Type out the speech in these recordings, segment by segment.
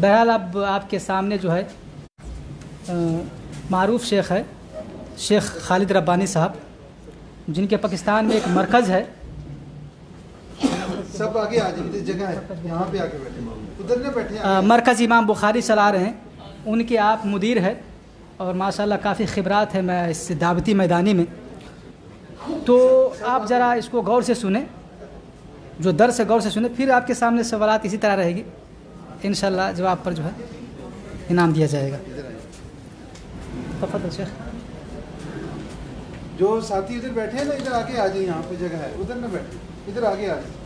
بہرحال اب آپ کے سامنے جو ہے معروف شیخ ہے، شیخ خالد ربانی صاحب، جن کے پاکستان میں ایک مرکز ہے. سب آگے آ جائیں، جگہ ہے یہاں پہ آ کے بیٹھے، ادھر نہ بیٹھے. مرکز امام بخاری چلا رہے ہیں، ان کے آپ مدیر ہے اور ماشاءاللہ کافی خبرات ہے میں اس دعوتی میدانی میں. تو آپ ذرا اس کو غور سے سنیں، جو درس ہے غور سے سنیں، پھر آپ کے سامنے سوالات اسی طرح رہے گی، انشاءاللہ جواب پر جو ہے انعام دیا جائے گا. تفضل شیخ. جو ساتھی ادھر بیٹھے ہیں نا، ادھر آگے آ جائیں، یہاں پہ جگہ ہے، ادھر نہ بیٹھے، ادھر آگے آ جائیں.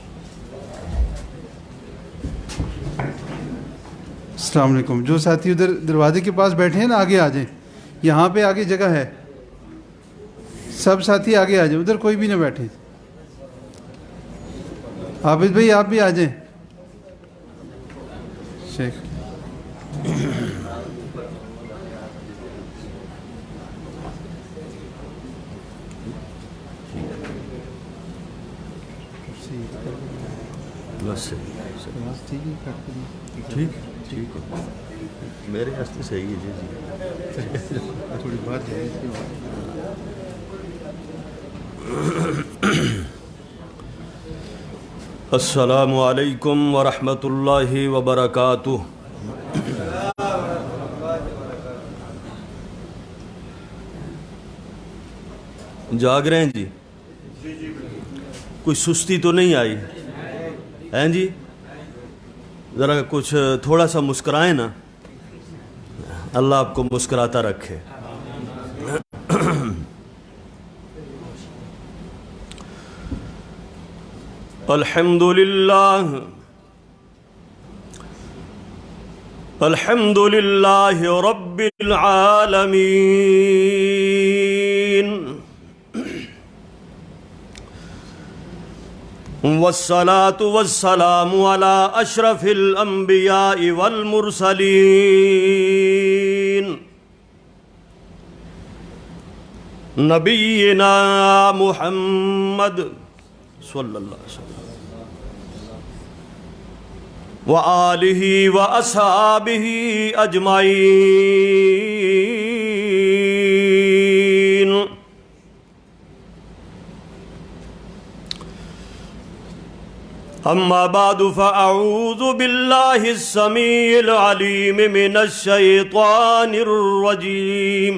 السلام علیکم. جو ساتھی ادھر دروازے کے پاس بیٹھے ہیں نا، آگے آ جائیں، یہاں پہ آگے جگہ ہے. سب ساتھی آگے آ جائیں، ادھر کوئی بھی نہ بیٹھے. حافظ بھائی آپ بھی آ جائیں. شیخ ٹھیک ٹھیک ہے، میرے واسطے صحیح ہے. جی تھوڑی بات ہے. السلام علیکم ورحمۃ اللہ وبرکاتہ. جاگ رہے ہیں جی؟ کوئی سستی تو نہیں آئی ہیں جی؟ ذرا کچھ تھوڑا سا مسکرائیں نا، اللہ آپ کو مسکراتا رکھے. الحمد للہ رب العالمین، والصلاة والسلام على اشرف الانبیاء والمرسلین، نبینا محمد صلی اللہ علیہ وسلم وآلہ واصحابہ اجمعین. اما بعد فاعوذ باللہ السمیع العلیم من الشیطان الرجیم.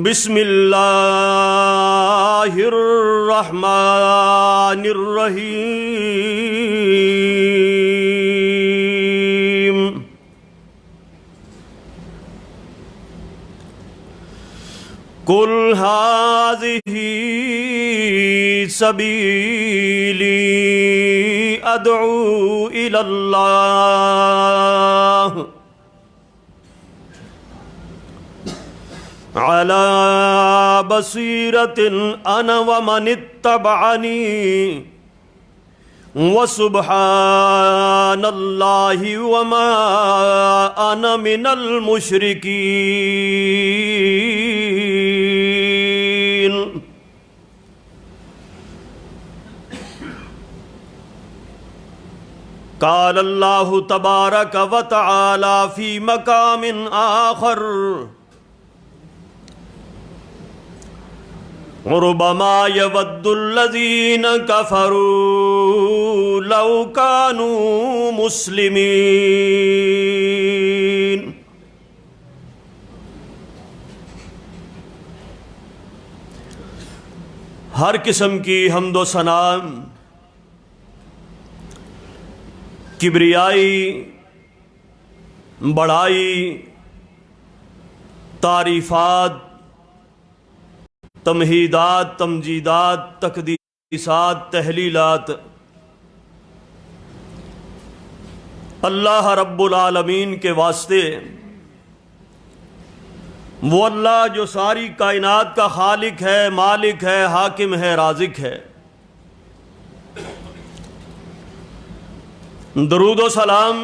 بسم اللہ الرحمن الرحیم. قل هذه سبیلی ادعو الی اللہ علی بصیرۃ انا ومن اتبعنی وسبحان اللہ وما انا من المشرکین. قال اللہ تبارک وتعالی فی مقام آخر ربما يود الذين كفروا لو كانوا مسلمين. ہر قسم کی حمد و ثنا، کبریائی، بڑائی، تعریفات، تمہیدات، تمجیدات، تقدیسات، تحلیلات اللہ رب العالمین کے واسطے، وہ اللہ جو ساری کائنات کا خالق ہے، مالک ہے، حاکم ہے، رازق ہے. درود و سلام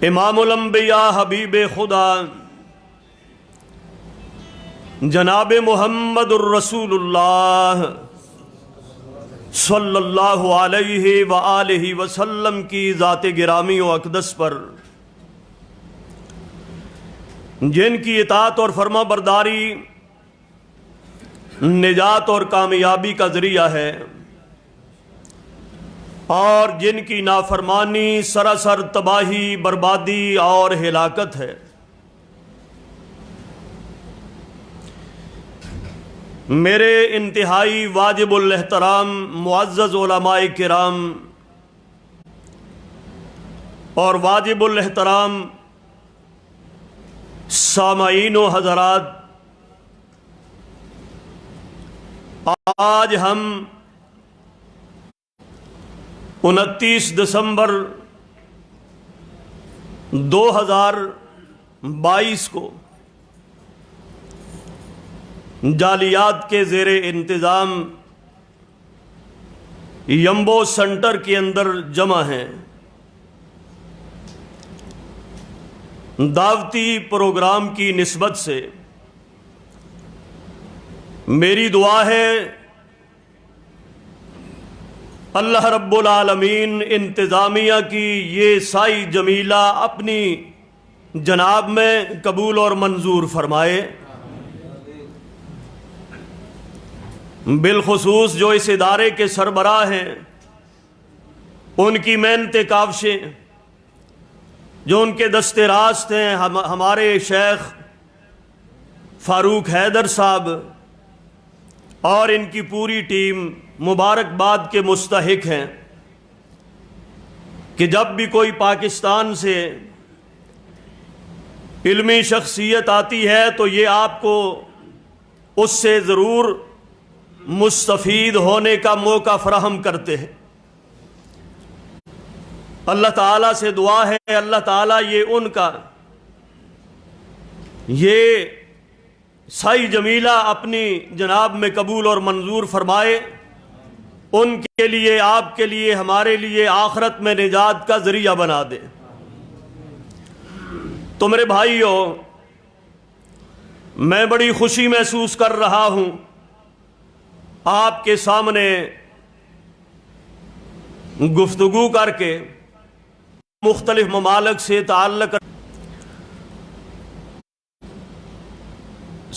امام الانبیاء حبیب خدا جناب محمد الرسول اللہ صلی اللہ علیہ وآلہ وسلم کی ذات گرامی و اقدس پر، جن کی اطاعت اور فرما برداری نجات اور کامیابی کا ذریعہ ہے، اور جن کی نافرمانی سراسر تباہی، بربادی اور ہلاکت ہے۔ میرے انتہائی واجب الاحترام معزز علماء کرام اور واجب الاحترام سامعین و حضرات، آج ہم 29 دسمبر 2022 کو جالیات کے زیر انتظام یمبو سنٹر کے اندر جمع ہیں۔ دعوتی پروگرام کی نسبت سے میری دعا ہے اللہ رب العالمین انتظامیہ کی یہ سائی جمیلہ اپنی جناب میں قبول اور منظور فرمائے، بالخصوص جو اس ادارے کے سربراہ ہیں، ان کی محنت کاوشیں، جو ان کے دستے راست ہیں، ہمارے شیخ فاروق حیدر صاحب اور ان کی پوری ٹیم مبارکباد کے مستحق ہیں کہ جب بھی کوئی پاکستان سے علمی شخصیت آتی ہے تو یہ آپ کو اس سے ضرور مستفید ہونے کا موقع فراہم کرتے ہیں۔ اللہ تعالیٰ سے دعا ہے اللہ تعالیٰ یہ ان کا یہ سائی جمیلہ اپنی جناب میں قبول اور منظور فرمائے، ان کے لیے، آپ کے لیے، ہمارے لیے آخرت میں نجات کا ذریعہ بنا دے۔ تو میرے بھائیو، میں بڑی خوشی محسوس کر رہا ہوں آپ کے سامنے گفتگو کر کے مختلف ممالک سے تعلق۔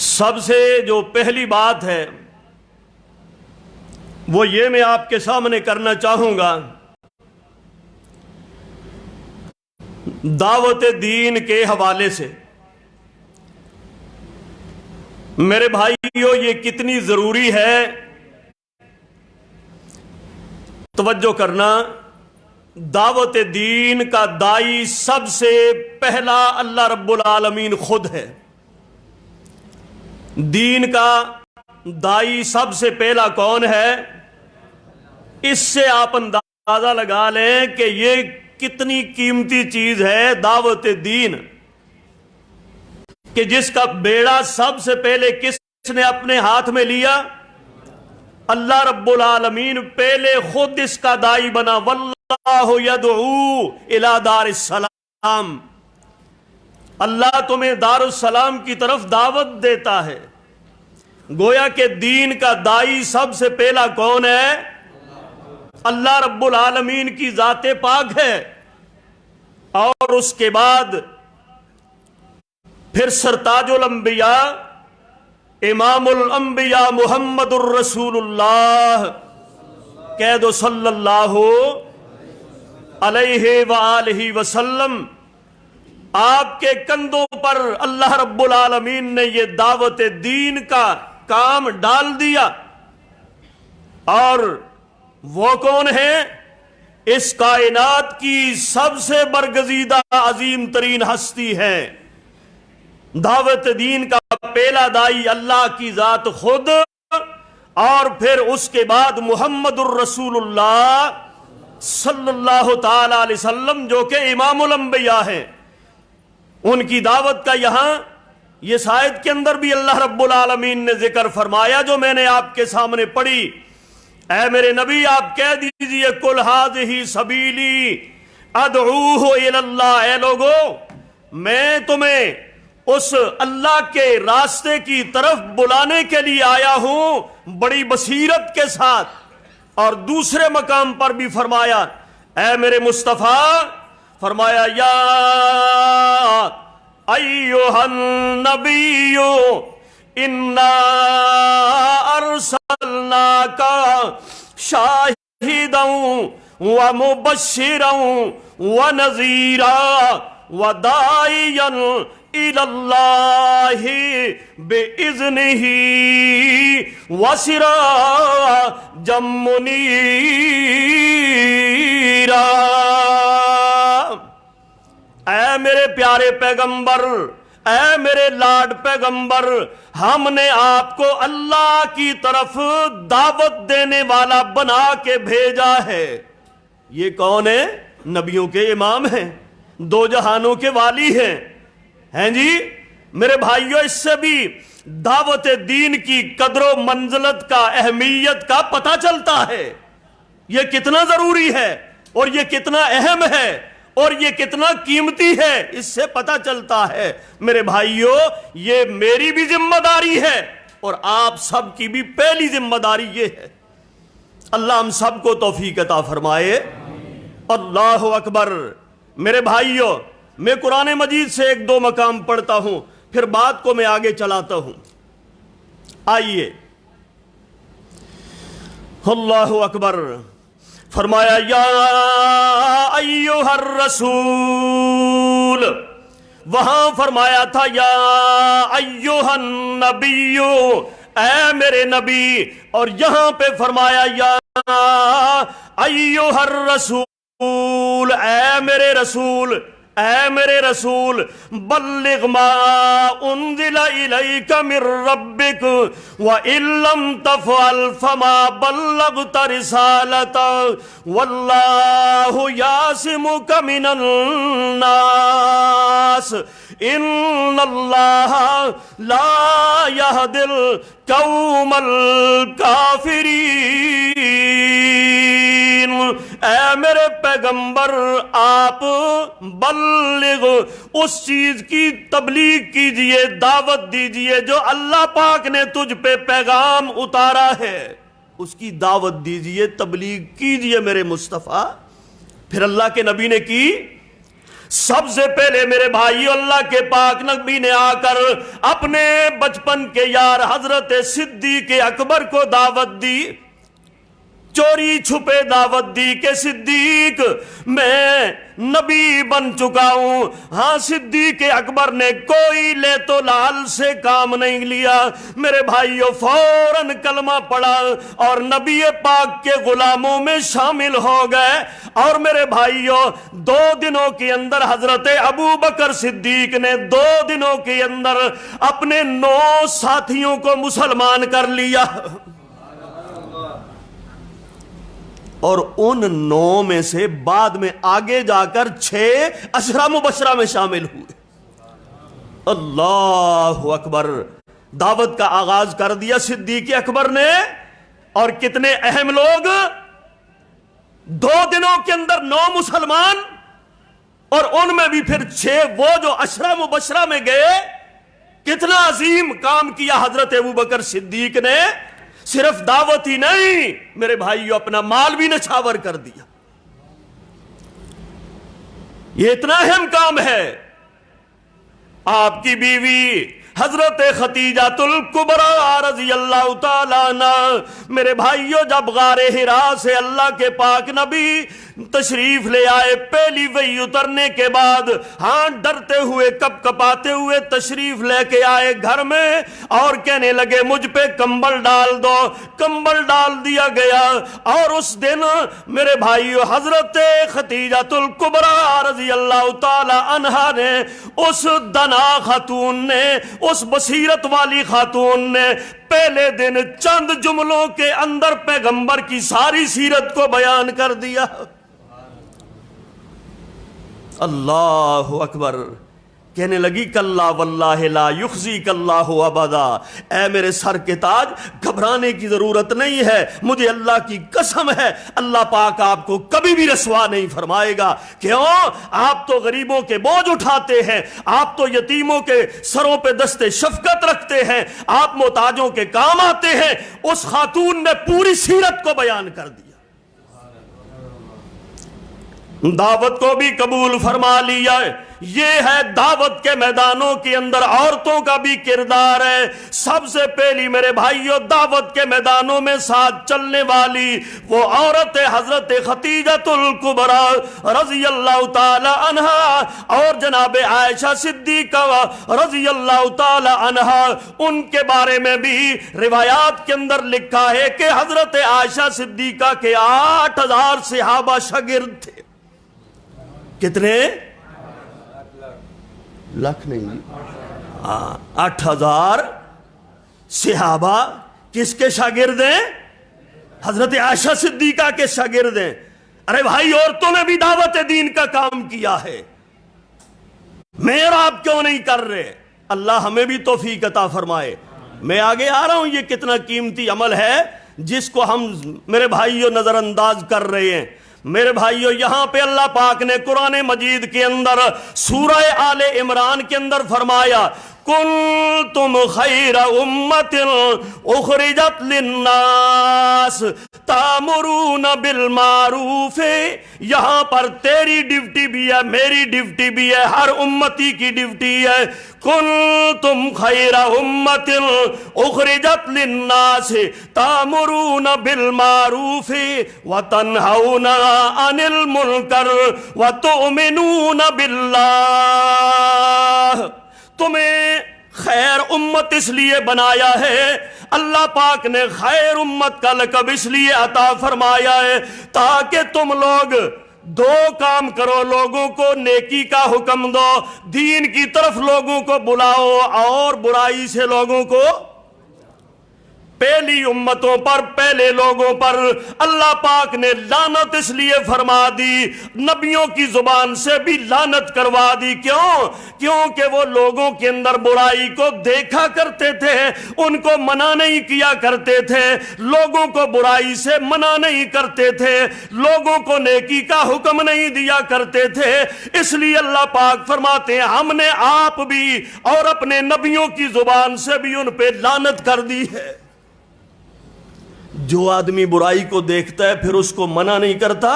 سب سے جو پہلی بات ہے وہ یہ میں آپ کے سامنے کرنا چاہوں گا، دعوت دین کے حوالے سے میرے بھائیو یہ کتنی ضروری ہے توجہ کرنا۔ دعوت دین کا داعی سب سے پہلا اللہ رب العالمین خود ہے۔ دین کا داعی سب سے پہلا کون ہے؟ اس سے آپ اندازہ لگا لیں کہ یہ کتنی قیمتی چیز ہے دعوت دین، کہ جس کا بیڑا سب سے پہلے کس نے اپنے ہاتھ میں لیا؟ اللہ رب العالمین پہلے خود اس کا داعی بنا۔ واللہ یدعو الی دار السلام، اللہ تمہیں دار السلام کی طرف دعوت دیتا ہے۔ گویا کہ دین کا داعی سب سے پہلا کون ہے؟ اللہ رب العالمین کی ذات پاک ہے، اور اس کے بعد پھر سرتاج الانبیاء امام الانبیاء محمد الرسول اللہ، کہہ دو صلی اللہ علیہ وآلہ وسلم، آپ کے کندھوں پر اللہ رب العالمین نے یہ دعوت دین کا کام ڈال دیا۔ اور وہ کون ہے؟ اس کائنات کی سب سے برگزیدہ عظیم ترین ہستی ہے۔ دعوت دین کا پہلا داعی اللہ کی ذات خود، اور پھر اس کے بعد محمد الرسول اللہ صلی اللہ تعالی علیہ وسلم، جو کہ امام الانبیاء ہیں۔ ان کی دعوت کا یہاں یہ آیت کے اندر بھی اللہ رب العالمین نے ذکر فرمایا، جو میں نے آپ کے سامنے پڑھی۔ اے میرے نبی آپ کہہ دیجئے قل ھذہ سبیلی ادعوہ الی اللہ، اے لوگو میں تمہیں اس اللہ کے راستے کی طرف بلانے کے لیے آیا ہوں، بڑی بصیرت کے ساتھ، اور دوسرے مقام پر بھی فرمایا اے میرے مصطفیٰ، فرمایا یا ایھا النبی انا ارسلناک شاہدا ومبشرا ونذیرا وداعیا الی اللہ باذنہ وسراجا منیرا۔ اے میرے پیارے پیغمبر، اے میرے لاڈ پیغمبر، ہم نے آپ کو اللہ کی طرف دعوت دینے والا بنا کے بھیجا ہے۔ یہ کون ہے؟ نبیوں کے امام ہیں، دو جہانوں کے والی ہیں جی میرے بھائیوں۔ اس سے بھی دعوت دین کی قدر و منزلت کا، اہمیت کا پتہ چلتا ہے، یہ کتنا ضروری ہے اور یہ کتنا اہم ہے اور یہ کتنا قیمتی ہے، اس سے پتہ چلتا ہے میرے بھائیوں یہ میری بھی ذمہ داری ہے اور آپ سب کی بھی پہلی ذمہ داری یہ ہے۔ اللہ ہم سب کو توفیق عطا فرمائے۔ اللہ اکبر۔ میرے بھائیوں میں قرآن مجید سے ایک دو مقام پڑھتا ہوں، پھر بات کو میں آگے چلاتا ہوں۔ آئیے، اللہ اکبر۔ فرمایا یا ایھا الرسول، وہاں فرمایا تھا یا ایھا النبی، اے میرے نبی، اور یہاں پہ فرمایا یا ایھا الرسول، اے میرے رسول، اے میرے رسول، بلغ ما انزل الیک من ربک وان لم تفعل فما بلغت رسالتہ واللہ یعصمک من الناس ان اللہ لا یہدی القوم الکافرین۔ اے میرے پیغمبر، آپ بلغ، اس چیز کی تبلیغ کیجئے، دعوت دیجئے جو اللہ پاک نے تجھ پہ پیغام اتارا ہے، اس کی دعوت دیجئے، تبلیغ کیجئے میرے مصطفیٰ۔ پھر اللہ کے نبی نے کی، سب سے پہلے میرے بھائی اللہ کے پاک نبی نے آ کر اپنے بچپن کے یار حضرت صدیق اکبر کو دعوت دی، چوری چھپے دعوت دی کہ صدیق میں نبی بن چکا ہوں۔ ہاں صدیق اکبر نے کوئی لے تو لال سے کام نہیں لیا، میرے بھائیوں فوراً کلمہ پڑھا اور نبی پاک کے غلاموں میں شامل ہو گئے۔ اور میرے بھائیوں 2 دنوں کے اندر حضرت ابو بکر صدیق نے 2 دنوں کے اندر اپنے 9 ساتھیوں کو مسلمان کر لیا، اور ان 9 میں سے بعد میں آگے جا کر 6 عشرہ مبشرہ میں شامل ہوئے۔ اللہ اکبر۔ دعوت کا آغاز کر دیا صدیق اکبر نے، اور کتنے اہم لوگ، 2 دنوں کے اندر 9 مسلمان، اور ان میں بھی پھر 6 وہ جو عشرہ مبشرہ میں گئے۔ کتنا عظیم کام کیا حضرت ابوبکر صدیق نے، صرف دعوت ہی نہیں میرے بھائیو، اپنا مال بھی نچھاور کر دیا۔ یہ اتنا اہم کام ہے۔ آپ کی بیوی حضرت خدیجہ الکبریٰ رضی اللہ تعالیٰ عنہ، میرے بھائیو جب غار حرا سے اللہ کے پاک نبی تشریف لے آئے، پہلی وحی اترنے کے بعد، ہاں ڈرتے ہوئے کپ کپاتے ہوئے تشریف لے کے آئے گھر میں، اور کہنے لگے مجھ پہ کمبل ڈال دو۔ کمبل ڈال دیا گیا، اور اس دن میرے بھائیو حضرت خدیجہ الکبریٰ رضی اللہ تعالی عنہا نے، اس دنا خاتون نے، اس بصیرت والی خاتون نے پہلے دن چند جملوں کے اندر پیغمبر کی ساری سیرت کو بیان کر دیا۔ اللہ اکبر۔ کہنے لگی کلا واللہ لا یخزیک اللہ ابدا، اے میرے سر کے تاج گھبرانے کی ضرورت نہیں ہے، مجھے اللہ کی قسم ہے اللہ پاک آپ کو کبھی بھی رسوا نہیں فرمائے گا۔ کیوں؟ آپ تو غریبوں کے بوجھ اٹھاتے ہیں، آپ تو یتیموں کے سروں پہ دست شفقت رکھتے ہیں، آپ محتاجوں کے کام آتے ہیں۔ اس خاتون نے پوری سیرت کو بیان کر دیا، دعوت کو بھی قبول فرما لیا۔ یہ ہے دعوت کے میدانوں کے اندر عورتوں کا بھی کردار ہے۔ سب سے پہلی میرے بھائیوں دعوت کے میدانوں میں ساتھ چلنے والی وہ عورت حضرت خدیجہ الکبریٰ رضی اللہ تعالی عنہا اور جناب عائشہ صدیقہ رضی اللہ تعالی عنہا، ان کے بارے میں بھی روایات کے اندر لکھا ہے کہ حضرت عائشہ صدیقہ کے 8000 صحابہ شاگرد تھے۔ کتنے؟ لاکھ نہیں، 8000 صحابہ کس کے شاگرد ہیں؟ حضرت عائشہ صدیقہ کے شاگرد ہیں۔ ارے بھائی عورتوں نے بھی دعوت دین کا کام کیا ہے، میں اور آپ کیوں نہیں کر رہے؟ اللہ ہمیں بھی توفیق عطا فرمائے۔ میں آگے آ رہا ہوں، یہ کتنا قیمتی عمل ہے جس کو ہم میرے بھائیوں نظر انداز کر رہے ہیں۔ میرے بھائیوں یہاں پہ اللہ پاک نے قرآن مجید کے اندر سورہ آل عمران کے اندر فرمایا کنتم خیر امت اخرجت للناس تامرون بالمعروف، یہاں پر تیری ڈیوٹی بھی ہے، میری ڈیوٹی بھی ہے، ہر امتی کی ڈیوٹی ہے۔ کنتم خیر امت اخرجت للناس تامرون بالمعروف وتنہون عن المنکر وتؤمنون باللہ۔ تمہیں خیر امت اس لیے بنایا ہے، اللہ پاک نے خیر امت کا لقب اس لیے عطا فرمایا ہے تاکہ تم لوگ دو کام کرو، لوگوں کو نیکی کا حکم دو، دین کی طرف لوگوں کو بلاؤ، اور برائی سے لوگوں کو۔ پہلی امتوں پر، پہلے لوگوں پر اللہ پاک نے لعنت اس لیے فرما دی، نبیوں کی زبان سے بھی لعنت کروا دی۔ کیوں؟ کیونکہ وہ لوگوں کے اندر برائی کو دیکھا کرتے تھے، ان کو منع نہیں کیا کرتے تھے، لوگوں کو برائی سے منع نہیں کرتے تھے، لوگوں کو نیکی کا حکم نہیں دیا کرتے تھے۔ اس لیے اللہ پاک فرماتے ہیں ہم نے آپ بھی اور اپنے نبیوں کی زبان سے بھی ان پہ لعنت کر دی ہے۔ جو آدمی برائی کو دیکھتا ہے پھر اس کو منع نہیں کرتا،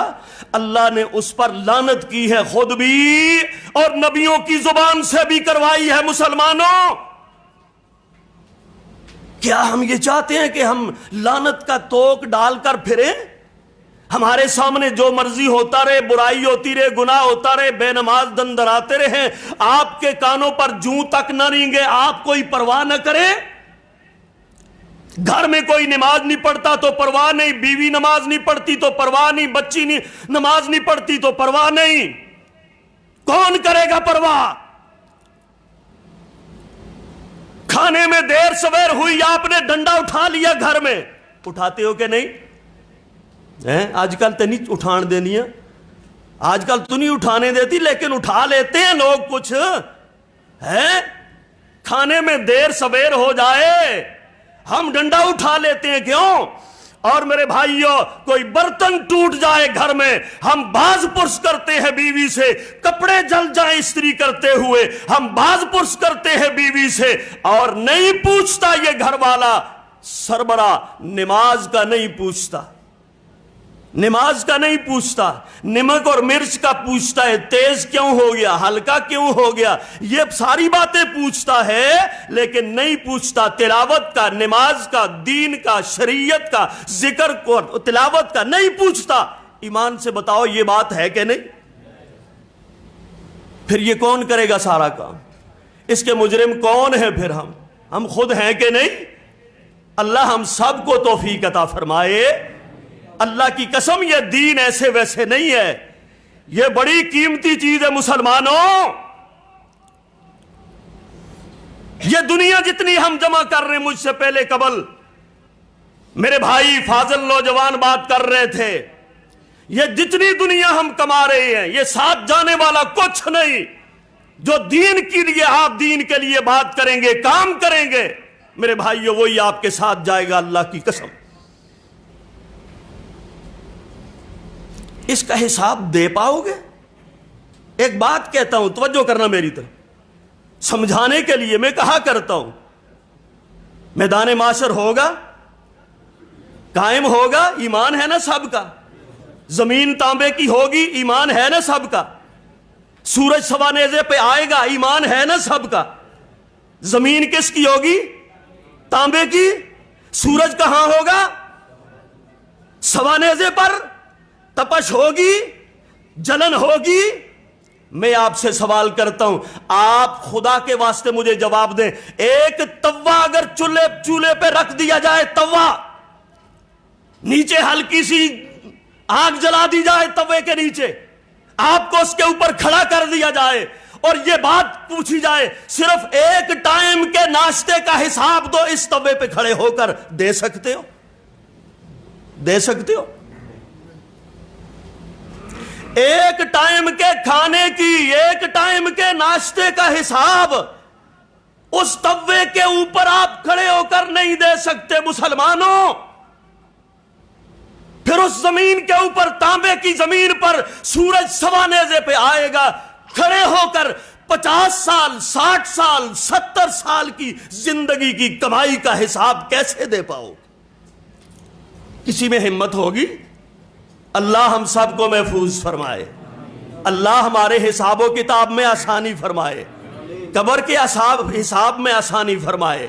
اللہ نے اس پر لعنت کی ہے، خود بھی اور نبیوں کی زبان سے بھی کروائی ہے۔ مسلمانوں، کیا ہم یہ چاہتے ہیں کہ ہم لعنت کا توق ڈال کر پھریں؟ ہمارے سامنے جو مرضی ہوتا رہے، برائی ہوتی رہے، گناہ ہوتا رہے، بے نماز دندراتے رہیں، آپ کے کانوں پر جوں تک نہ رینگے، آپ کوئی پرواہ نہ کرے؟ گھر میں کوئی نماز نہیں پڑھتا تو پرواہ نہیں، بیوی نماز نہیں پڑھتی تو پرواہ نہیں، بچی نماز نہیں پڑھتی تو پرواہ نہیں، کون کرے گا پرواہ؟ کھانے میں دیر سویر ہوئی، آپ نے ڈنڈا اٹھا لیا گھر میں، اٹھاتے ہو کہ نہیں؟ آج کل تو نہیں اٹھان دینی ہے، آج کل تو نہیں اٹھانے دیتی، لیکن اٹھا لیتے ہیں لوگ کچھ ہے۔ کھانے میں دیر سویر ہو جائے ہم ڈنڈا اٹھا لیتے ہیں، کیوں؟ اور میرے بھائیوں کوئی برتن ٹوٹ جائے گھر میں ہم باز پرس کرتے ہیں بیوی سے، کپڑے جل جائیں استری کرتے ہوئے ہم باز پرس کرتے ہیں بیوی سے، اور نہیں پوچھتا یہ گھر والا سربراہ، نماز کا نہیں پوچھتا، نماز کا نہیں پوچھتا، نمک اور مرچ کا پوچھتا ہے، تیز کیوں ہو گیا، ہلکا کیوں ہو گیا، یہ ساری باتیں پوچھتا ہے، لیکن نہیں پوچھتا تلاوت کا، نماز کا، دین کا، شریعت کا، ذکر کو، تلاوت کا نہیں پوچھتا۔ ایمان سے بتاؤ یہ بات ہے کہ نہیں؟ پھر یہ کون کرے گا سارا کام؟ اس کے مجرم کون ہے؟ پھر ہم خود ہیں کہ نہیں؟ اللہ ہم سب کو توفیق عطا فرمائے۔ اللہ کی قسم یہ دین ایسے ویسے نہیں ہے، یہ بڑی قیمتی چیز ہے مسلمانوں۔ یہ دنیا جتنی ہم جمع کر رہے ہیں، مجھ سے پہلے قبل میرے بھائی فاضل نوجوان بات کر رہے تھے، یہ جتنی دنیا ہم کما رہے ہیں یہ ساتھ جانے والا کچھ نہیں۔ جو دین کے لیے آپ دین کے لیے بات کریں گے, کام کریں گے, میرے بھائیو وہی آپ کے ساتھ جائے گا, اللہ کی قسم. اس کا حساب دے پاؤ گے؟ ایک بات کہتا ہوں, توجہ کرنا میری طرف, سمجھانے کے لیے میں کہا کرتا ہوں, میدان معاشر ہوگا, قائم ہوگا, ایمان ہے نا سب کا. زمین تانبے کی ہوگی, ایمان ہے نا سب کا. سورج سوا نیزے پہ آئے گا, ایمان ہے نا سب کا. زمین کس کی ہوگی؟ تانبے کی. سورج کہاں ہوگا؟ سوا نیزے پر. تپش ہوگی, جلن ہوگی. میں آپ سے سوال کرتا ہوں, آپ خدا کے واسطے مجھے جواب دیں, ایک توا اگر چولہے پہ رکھ دیا جائے, توا نیچے ہلکی سی آگ جلا دی جائے توے کے نیچے, آپ کو اس کے اوپر کھڑا کر دیا جائے اور یہ بات پوچھی جائے صرف ایک ٹائم کے ناشتے کا حساب دو, اس توے پہ کھڑے ہو کر دے سکتے ہو؟ دے سکتے ہو؟ ایک ٹائم کے کھانے کی, ایک ٹائم کے ناشتے کا حساب اس توے کے اوپر آپ کھڑے ہو کر نہیں دے سکتے مسلمانوں. پھر اس زمین کے اوپر, تانبے کی زمین پر سورج سوا نیزے پہ آئے گا, کھڑے ہو کر 50 سال 60 سال 70 سال کی زندگی کی کمائی کا حساب کیسے دے پاؤ؟ کسی میں ہمت ہوگی؟ اللہ ہم سب کو محفوظ فرمائے, اللہ ہمارے حساب و کتاب میں آسانی فرمائے, قبر کے حساب میں آسانی فرمائے,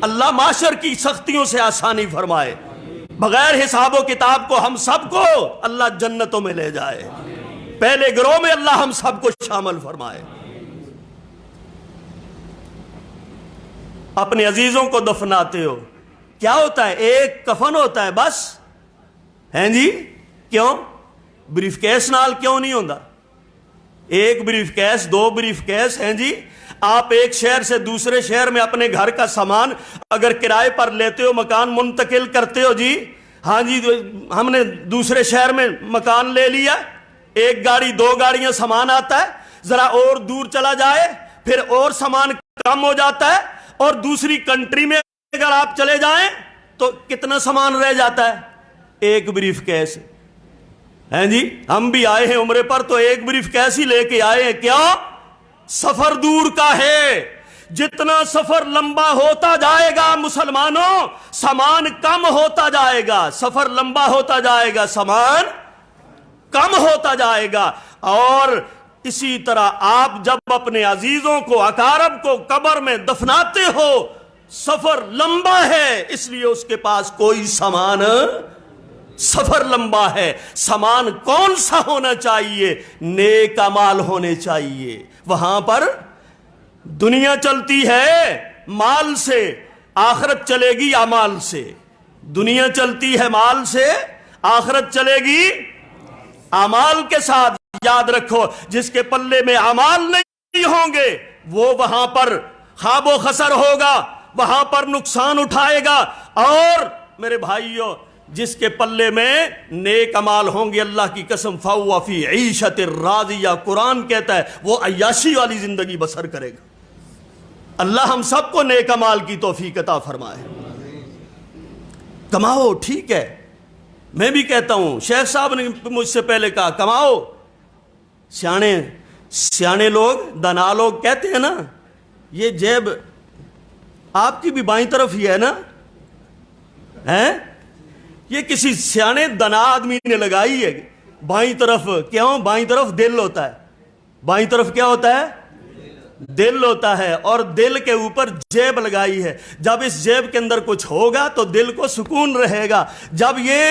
اللہ معاشر کی سختیوں سے آسانی فرمائے, بغیر حساب و کتاب کو ہم سب کو اللہ جنتوں میں لے جائے, پہلے گروہ میں اللہ ہم سب کو شامل فرمائے. اپنے عزیزوں کو دفناتے ہو, کیا ہوتا ہے؟ ایک کفن ہوتا ہے بس, ہیں جی؟ کیوں؟ بریف کیس نال کیوں نہیں ہوتا؟ ایک بریف کیس, 2 بریف کیس, ہیں جی؟ آپ ایک شہر سے دوسرے شہر میں اپنے گھر کا سامان اگر کرائے پر لیتے ہو, مکان منتقل کرتے ہو, جی ہاں جی ہم نے دوسرے شہر میں مکان لے لیا, ایک گاڑی 2 گاڑیاں سامان آتا ہے, ذرا اور دور چلا جائے پھر اور سامان کم ہو جاتا ہے, اور دوسری کنٹری میں اگر آپ چلے جائیں تو کتنا سامان رہ جاتا ہے؟ ایک بریف کیس. ہیں جی ہم بھی آئے ہیں عمرے پر تو ایک بریف کیس ہی لے کے آئے ہیں. کیا؟ سفر دور کا ہے, جتنا سفر لمبا ہوتا جائے گا مسلمانوں سامان کم ہوتا جائے گا, سفر لمبا ہوتا جائے گا سامان کم ہوتا جائے گا. اور اسی طرح آپ جب اپنے عزیزوں کو, اقارب کو قبر میں دفناتے ہو, سفر لمبا ہے اس لیے اس کے پاس کوئی سامان, سفر لمبا ہے, سامان کون سا ہونا چاہیے؟ نیک اعمال ہونے چاہیے. وہاں پر دنیا چلتی ہے مال سے, آخرت چلے گی اعمال سے. دنیا چلتی ہے مال سے, آخرت چلے گی اعمال کے ساتھ. یاد رکھو, جس کے پلے میں اعمال نہیں ہوں گے وہ وہاں پر خواب و خسر ہوگا, وہاں پر نقصان اٹھائے گا. اور میرے بھائیوں, جس کے پلے میں نیک اعمال ہوں گے, اللہ کی قسم, فَهُوَ فِي عِيشَةٍ رَاضِيَةٍ, قرآن کہتا ہے وہ عیاشی والی زندگی بسر کرے گا. اللہ ہم سب کو نیک اعمال کی توفیق عطا فرمائے. کماؤ, ٹھیک ہے, میں بھی کہتا ہوں, شیخ صاحب نے مجھ سے پہلے کہا کماؤ. سیانے لوگ, دانا لوگ کہتے ہیں نا, یہ جیب آپ کی بھی بائیں طرف ہی ہے نا, ہیں؟ یہ کسی سیانے دنا آدمی نے لگائی ہے بائیں طرف. کیوں؟ بائیں طرف دل ہوتا ہے. بائیں طرف کیا ہوتا ہے؟ دل ہوتا ہے, اور دل کے اوپر جیب لگائی ہے. جب اس جیب کے اندر کچھ ہوگا تو دل کو سکون رہے گا, جب یہ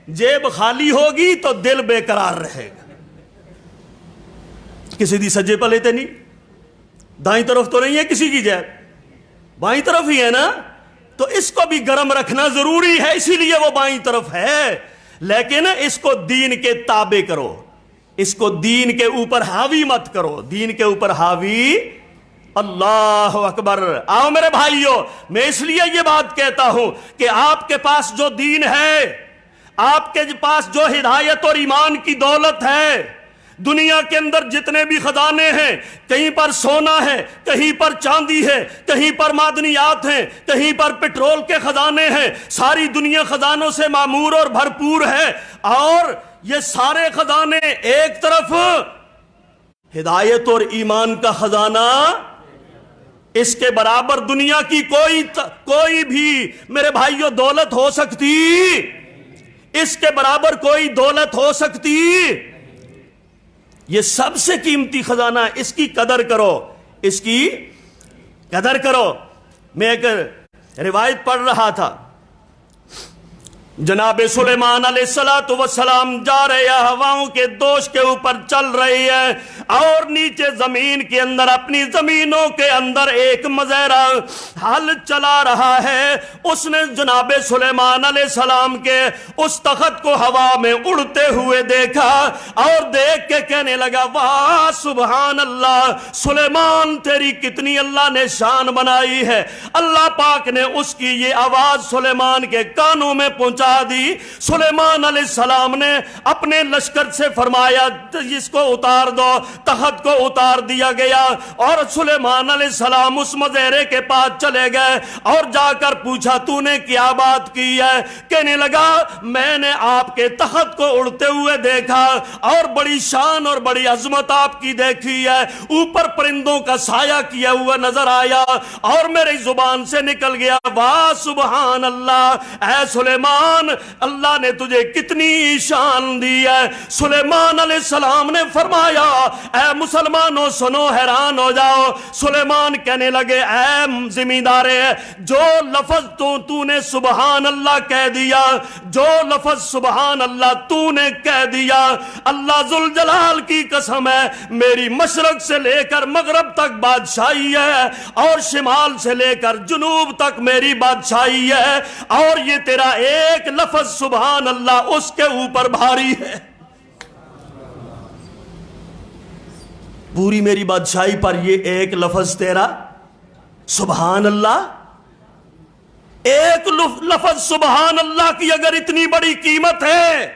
جیب خالی ہوگی تو دل بے قرار رہے گا. کسی دی سجے پلے تے نہیں, دائیں طرف تو نہیں ہے کسی کی جیب, بائیں طرف ہی ہے نا, تو اس کو بھی گرم رکھنا ضروری ہے, اسی لیے وہ بائیں طرف ہے. لیکن اس کو دین کے تابع کرو, اس کو دین کے اوپر حاوی مت کرو, دین کے اوپر حاوی. اللہ اکبر. آؤ میرے بھائیو, میں اس لیے یہ بات کہتا ہوں کہ آپ کے پاس جو دین ہے, آپ کے پاس جو ہدایت اور ایمان کی دولت ہے, دنیا کے اندر جتنے بھی خزانے ہیں، کہیں پر سونا ہے، کہیں پر چاندی ہے، کہیں پر معدنیات ہیں، کہیں پر پیٹرول کے خزانے ہیں، ساری دنیا خزانوں سے معمور اور بھرپور ہے، اور یہ سارے خزانے ایک طرف، ہدایت اور ایمان کا خزانہ اس کے برابر دنیا کی کوئی بھی میرے بھائیوں دولت ہو سکتی، اس کے برابر کوئی دولت ہو سکتی؟ یہ سب سے قیمتی خزانہ ہے، اس کی قدر کرو، اس کی قدر کرو۔ میں ایک روایت پڑھ رہا تھا، جناب سلیمان علیہ السلام جا رہے ہیں، ہواؤں کے دوش کے اوپر چل رہی ہے، اور نیچے زمین کے اندر، اپنی زمینوں کے اندر ایک مزیرہ ہل چلا رہا ہے۔ اس نے جناب سلیمان علیہ السلام کے اس تخت کو ہوا میں اڑتے ہوئے دیکھا، اور دیکھ کے کہنے لگا واہ سبحان اللہ، سلیمان تیری کتنی اللہ نے شان بنائی ہے۔ اللہ پاک نے اس کی یہ آواز سلیمان کے کانوں میں پہنچا دی۔ سلیمان علیہ السلام نے اپنے لشکر سے فرمایا اس کو اتار دو، تخت کو اتار دیا گیا، اور سلیمان علیہ السلام اس مزیرے کے پاس چلے گئے اور جا کر پوچھا تو نے کیا بات کی ہے؟ کہنے لگا میں نے آپ کے تخت کو اڑتے ہوئے دیکھا، اور بڑی شان اور بڑی عظمت آپ کی دیکھی ہے، اوپر پرندوں کا سایہ کیا ہوا نظر آیا، اور میری زبان سے نکل گیا واہ سبحان اللہ، اے سلیمان اللہ نے تجھے کتنی شان دی ہے۔ سلیمان علیہ السلام نے فرمایا اے مسلمانوں سنو، حیران ہو جاؤ۔ سلیمان کہنے لگے اے زمیندارے، جو لفظ تو نے سبحان اللہ کہہ دیا، جو لفظ سبحان اللہ تو نے کہہ دیا، اللہ ذوالجلال کی قسم ہے میری مشرق سے لے کر مغرب تک بادشاہی ہے، اور شمال سے لے کر جنوب تک میری بادشاہی ہے، اور یہ تیرا ایک لفظ سبحان اللہ اس کے اوپر بھاری ہے، پوری میری بادشاہی پر یہ ایک لفظ تیرا سبحان اللہ، ایک لفظ سبحان اللہ کی اگر اتنی بڑی قیمت ہے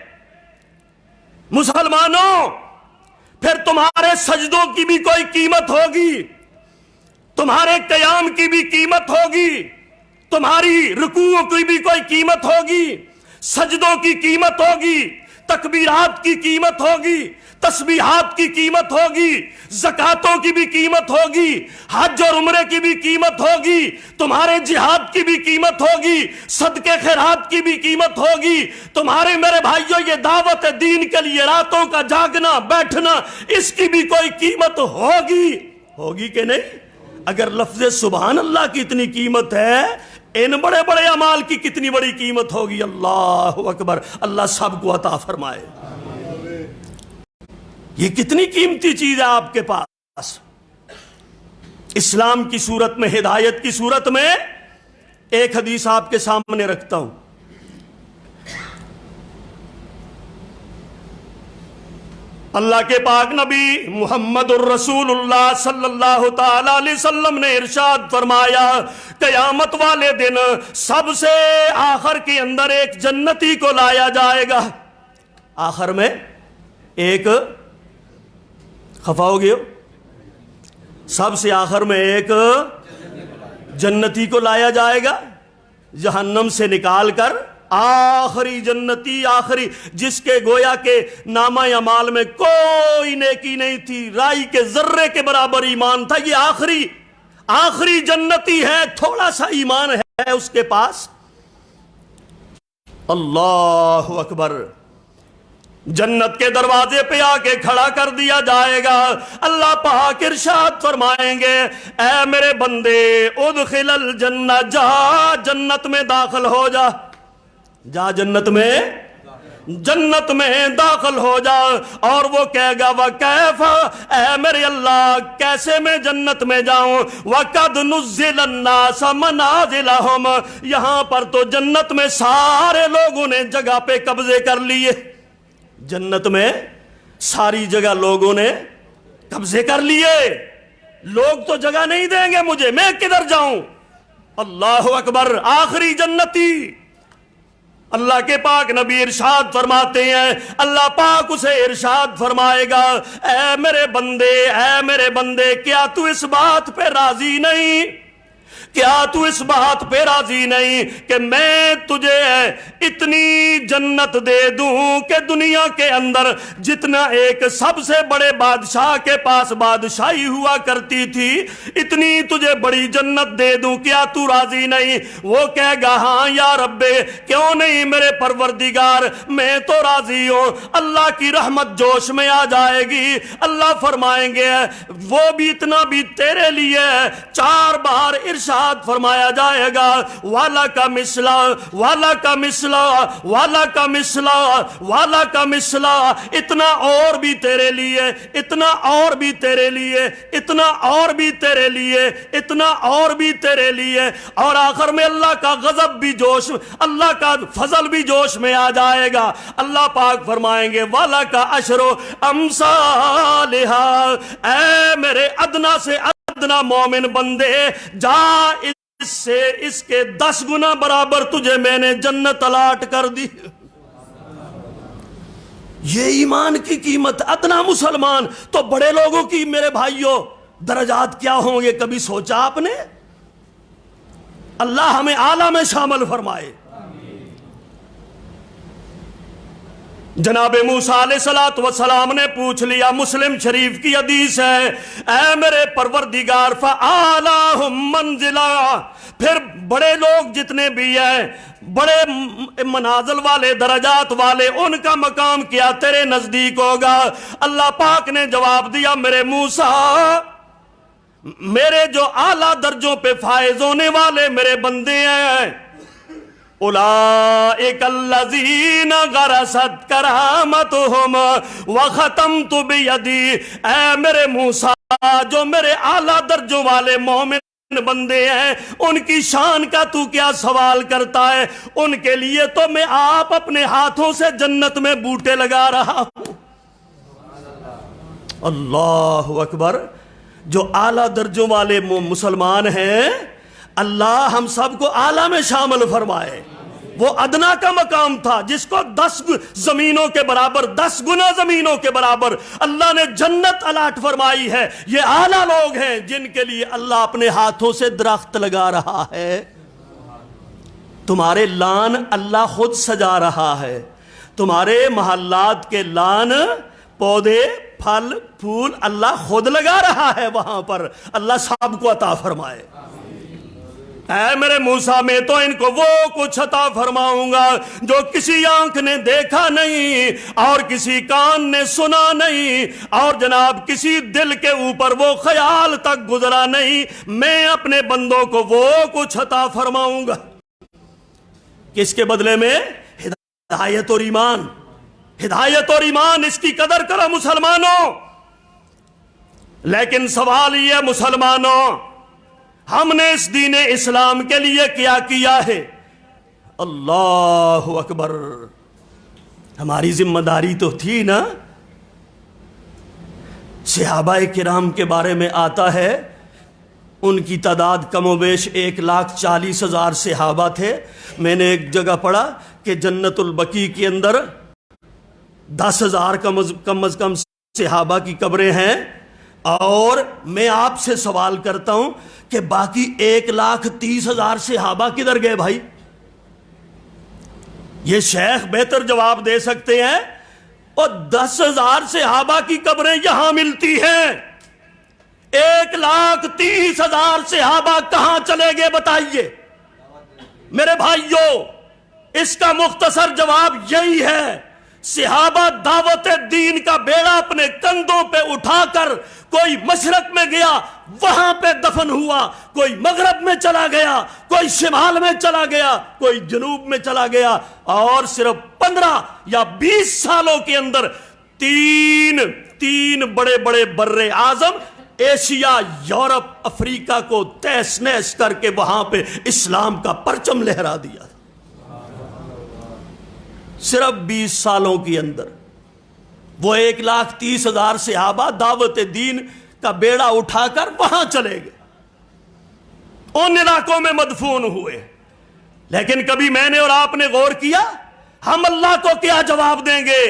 مسلمانوں، پھر تمہارے سجدوں کی بھی کوئی قیمت ہوگی، تمہارے قیام کی بھی قیمت ہوگی، تمہاری رکوع کی بھی کوئی قیمت ہوگی، سجدوں کی قیمت ہوگی، تکبیرات کی قیمت ہوگی، تسبیحات کی قیمت ہوگی، زکاتوں کی بھی قیمت ہوگی، حج اور عمرے کی بھی قیمت ہوگی، تمہارے جہاد کی بھی قیمت ہوگی، صدقے خیرات کی بھی قیمت ہوگی، تمہارے میرے بھائیوں یہ دعوت دین کے لیے راتوں کا جاگنا بیٹھنا، اس کی بھی کوئی قیمت ہوگی کہ نہیں؟ اگر لفظ سبحان اللہ کی اتنی قیمت ہے، ان بڑے بڑے اعمال کی کتنی بڑی قیمت ہوگی۔ اللہ اکبر، اللہ سب کو عطا فرمائے۔ یہ کتنی قیمتی چیز ہے آپ کے پاس، اسلام کی صورت میں، ہدایت کی صورت میں۔ ایک حدیث آپ کے سامنے رکھتا ہوں، اللہ کے پاک نبی محمد الرسول اللہ صلی اللہ تعالی علیہ وسلم نے ارشاد فرمایا قیامت والے دن سب سے آخر کے اندر ایک جنتی کو لایا جائے گا۔ آخر میں ایک خفا ہو گئے، سب سے آخر میں ایک جنتی کو لایا جائے گا جہنم سے نکال کر، آخری جنتی، آخری جس کے گویا کے نامہ اعمال میں کوئی نیکی نہیں تھی، رائی کے ذرے کے برابر ایمان تھا، یہ آخری جنتی ہے، تھوڑا سا ایمان ہے اس کے پاس۔ اللہ اکبر، جنت کے دروازے پہ آ کے کھڑا کر دیا جائے گا، اللہ پاک ارشاد فرمائیں گے اے میرے بندے ادخل الجنہ، جا جنت میں داخل ہو جا، جا جنت میں داخل ہو جا۔ اور وہ کہے گا وَكَيْفَ، اے میرے اللہ کیسے میں جنت میں جاؤں، وَقَدْ نُزِّلَ النَّاسَ مَنَازِلَهُمْ، یہاں پر تو جنت میں سارے لوگوں نے جگہ پہ قبضے کر لیے، جنت میں ساری جگہ لوگوں نے قبضے کر لیے، لوگ تو جگہ نہیں دیں گے مجھے، میں کدھر جاؤں؟ اللہ اکبر، آخری جنتی اللہ کے پاک نبی ارشاد فرماتے ہیں، اللہ پاک اسے ارشاد فرمائے گا، اے میرے بندے کیا تو اس بات پہ راضی نہیں، کیا تو اس بات پہ راضی نہیں کہ میں تجھے اتنی جنت دے دوں کہ دنیا کے اندر جتنا ایک سب سے بڑے بادشاہ کے پاس بادشاہی ہوا کرتی تھی اتنی تجھے بڑی جنت دے دوں، کیا تو راضی نہیں؟ وہ کہے گا ہاں یا رب، کیوں نہیں میرے پروردگار، میں تو راضی ہوں۔ اللہ کی رحمت جوش میں آ جائے گی، اللہ فرمائیں گے وہ بھی اتنا بھی تیرے لیے 4 بار ارشاد فرمایا جائے گا، والا کا مثلا، والا کا مثلا، والا کا مثلا، والا کا مثلا، اتنا اور بھی تیرے لیے، اتنا اور بھی تیرے لیے، اتنا اور بھی تیرے لیے، اتنا اور بھی تیرے لیے، اور آخر میں اللہ کا غضب بھی جوش، اللہ کا فضل بھی جوش میں آ جائے گا۔ اللہ پاک فرمائیں گے والا کا اشرو امثالہا، اے میرے ادنا سے ادنا مومن بندے، جا اس سے اس کے 10 گنا برابر تجھے میں نے جنت الاٹ کر دی۔ یہ ایمان کی قیمت، ادنا مسلمان تو بڑے لوگوں کی میرے بھائیوں درجات کیا ہوں گے، کبھی سوچا آپ نے؟ اللہ ہمیں اعلیٰ میں شامل فرمائے۔ جناب موسیٰ علیہ السلام نے پوچھ لیا، مسلم شریف کی حدیث ہے، اے میرے پروردگار فَأَعْلَاهُمْ مَنْزِلًا، پھر بڑے لوگ جتنے بھی ہیں، بڑے منازل والے، درجات والے، ان کا مقام کیا تیرے نزدیک ہوگا؟ اللہ پاک نے جواب دیا، میرے موسیٰ، میرے جو اعلیٰ درجوں پہ فائز ہونے والے میرے بندے ہیں، اولئک الذین غرست کرامتہم وختمت بیدی، اے میرے موسیٰ جو میرے اعلیٰ درجوں والے مومن بندے ہیں ان کی شان کا تو کیا سوال کرتا ہے؟ ان کے لیے تو میں آپ اپنے ہاتھوں سے جنت میں بوٹے لگا رہا ہوں۔ اللہ اکبر، جو اعلیٰ درجوں والے مسلمان ہیں، اللہ ہم سب کو اعلیٰ میں شامل فرمائے۔ وہ ادنا کا مقام تھا جس کو 10 زمینوں کے برابر، 10 گنا زمینوں کے برابر اللہ نے جنت الاٹ فرمائی ہے۔ یہ اعلیٰ لوگ ہیں جن کے لیے اللہ اپنے ہاتھوں سے درخت لگا رہا ہے۔ تمہارے لان اللہ خود سجا رہا ہے، تمہارے محلات کے لان، پودے، پھل، پھول اللہ خود لگا رہا ہے وہاں پر۔ اللہ سب کو عطا فرمائے۔ اے میرے موسیٰ، میں تو ان کو وہ کچھ عطا فرماؤں گا جو کسی آنکھ نے دیکھا نہیں اور کسی کان نے سنا نہیں اور جناب کسی دل کے اوپر وہ خیال تک گزرا نہیں۔ میں اپنے بندوں کو وہ کچھ عطا فرماؤں گا، کس کے بدلے میں؟ ہدایت اور ایمان۔ ہدایت اور ایمان، اس کی قدر کرو مسلمانوں۔ لیکن سوال یہ مسلمانوں، ہم نے اس دین اسلام کے لیے کیا کیا ہے؟ اللہ اکبر، ہماری ذمہ داری تو تھی نا۔ صحابہ کرام کے بارے میں آتا ہے ان کی تعداد کم و بیش 1,40,000 صحابہ تھے۔ میں نے ایک جگہ پڑھا کہ جنت البقیع کے اندر 10,000 کم از کم صحابہ کی قبریں ہیں، اور میں آپ سے سوال کرتا ہوں کہ باقی 1,30,000 صحابہ کدھر گئے بھائی؟ یہ شیخ بہتر جواب دے سکتے ہیں۔ اور 10,000 صحابہ کی قبریں یہاں ملتی ہیں، 1,30,000 صحابہ کہاں چلے گئے بتائیے میرے بھائیوں؟ اس کا مختصر جواب یہی ہے، صحابہ دعوت دین کا بیڑا اپنے کندھوں پہ اٹھا کر کوئی مشرق میں گیا وہاں پہ دفن ہوا، کوئی مغرب میں چلا گیا، کوئی شمال میں چلا گیا، کوئی جنوب میں چلا گیا، اور صرف 15 یا 20 سالوں کے اندر تین بڑے بڑے بر اعظم ایشیا، یورپ، افریقہ کو تہس نہس کر کے وہاں پہ اسلام کا پرچم لہرا دیا۔ صرف 20 سالوں کے اندر وہ 1,30,000 صحابہ دعوت دین کا بیڑا اٹھا کر وہاں چلے گئے، ان علاقوں میں مدفون ہوئے۔ لیکن کبھی میں نے اور آپ نے غور کیا ہم اللہ کو کیا جواب دیں گے؟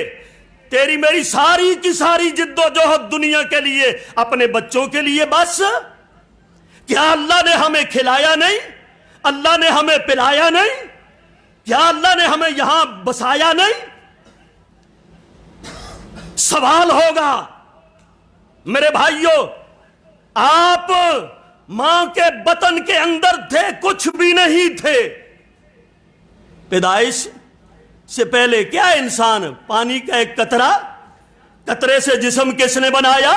تیری میری ساری کی ساری جد و جہد دنیا کے لیے، اپنے بچوں کے لیے بس؟ کیا اللہ نے ہمیں کھلایا نہیں؟ اللہ نے ہمیں پلایا نہیں؟ کیا اللہ نے ہمیں یہاں بسایا نہیں؟ سوال ہوگا میرے بھائیوں، آپ ماں کے بطن کے اندر تھے، کچھ بھی نہیں تھے۔ پیدائش سے پہلے کیا انسان؟ پانی کا ایک قطرہ، قطرے سے جسم کس نے بنایا؟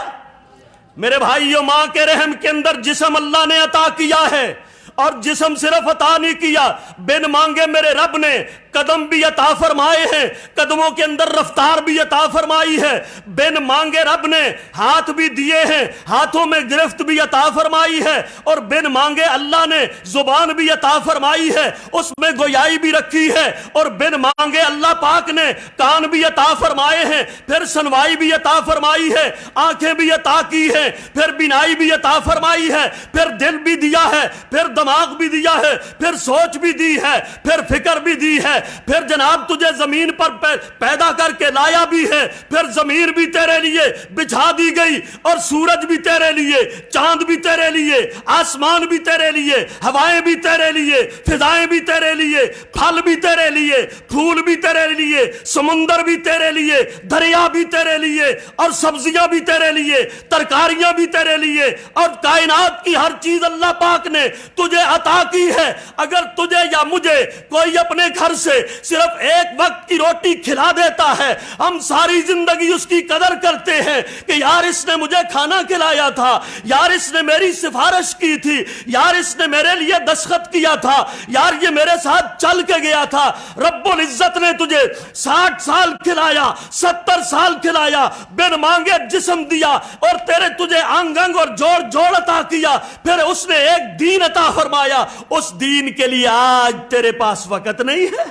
میرے بھائیوں، ماں کے رحم کے اندر جسم اللہ نے عطا کیا ہے، اور جسم صرف عطا نہیں کیا، بن مانگے میرے رب نے قدم بھی عطا فرمائے ہیں، قدموں کے اندر رفتار بھی عطا فرمائی ہے، بن مانگے رب نے ہاتھ بھی دیے ہیں، ہاتھوں میں گرفت بھی عطا فرمائی ہے، اور بن مانگے اللہ نے زبان بھی عطا فرمائی ہے، اس میں گویائی بھی رکھی ہے، اور بن مانگے اللہ پاک نے کان بھی عطا فرمائے ہیں، پھر سنوائی بھی عطا فرمائی ہے، آنکھیں بھی عطا کی ہیں، پھر بینائی بھی عطا فرمائی ہے، پھر دل بھی دیا ہے، پھر دماغ بھی دیا ہے، پھر سوچ بھی دی ہے، پھر فکر بھی دی ہے، پھر جناب تجھے زمین پر پیدا کر کے لایا بھی ہے، پھر زمین بھی تیرے لیے بچھا دی گئی، اور سورج بھی تیرے لیے، چاند بھی تیرے لیے، آسمان بھی تیرے لیے، ہوائیں بھی تیرے لیے، فضائیں بھی تیرے لیے، پھل بھی تیرے لیے، پھول بھی تیرے لیے، سمندر بھی تیرے لیے، دریا بھی تیرے لیے، اور سبزیاں بھی تیرے لیے، ترکاریاں بھی تیرے لیے، اور کائنات کی ہر چیز اللہ پاک نے تجھے عطا کی ہے۔ اگر تجھے یا مجھے کوئی اپنے گھر سے صرف ایک وقت کی روٹی کھلا دیتا ہے، ہم ساری زندگی اس کی قدر کرتے ہیں کہ یار اس نے مجھے کھانا کھلایا تھا، یار اس نے میری سفارش کی تھی، یار اس نے میرے لیے دستخط کیا تھا، یار یہ میرے ساتھ چل کے گیا تھا۔ رب العزت نے تجھے 60 سال کھلایا، 70 سال کھلایا، بن مانگے جسم دیا، اور تجھے انگ انگ اور جوڑ جوڑ عطا کیا، پھر اس نے ایک دین عطا فرمایا۔ اس دین کے لیے آج تیرے پاس وقت نہیں ہے؟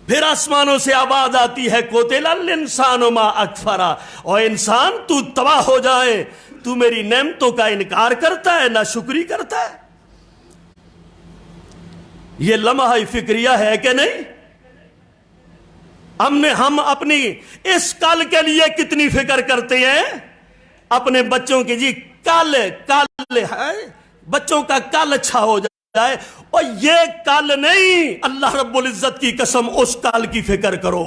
پھر آسمانوں سے آواز آتی ہے قتل الانسان ما اکفرا، اور انسان تو تباہ ہو جائے، تو میری نعمتوں کا انکار کرتا ہے، ناشکری کرتا ہے۔ یہ لمحہ فکریہ ہے کہ نہیں؟ ہم اپنی اس کل کے لیے کتنی فکر کرتے ہیں؟ اپنے بچوں کی، جی کل ہے، بچوں کا کل اچھا ہو جائے، اور یہ کل نہیں، اللہ رب العزت کی قسم اس کل کی فکر کرو۔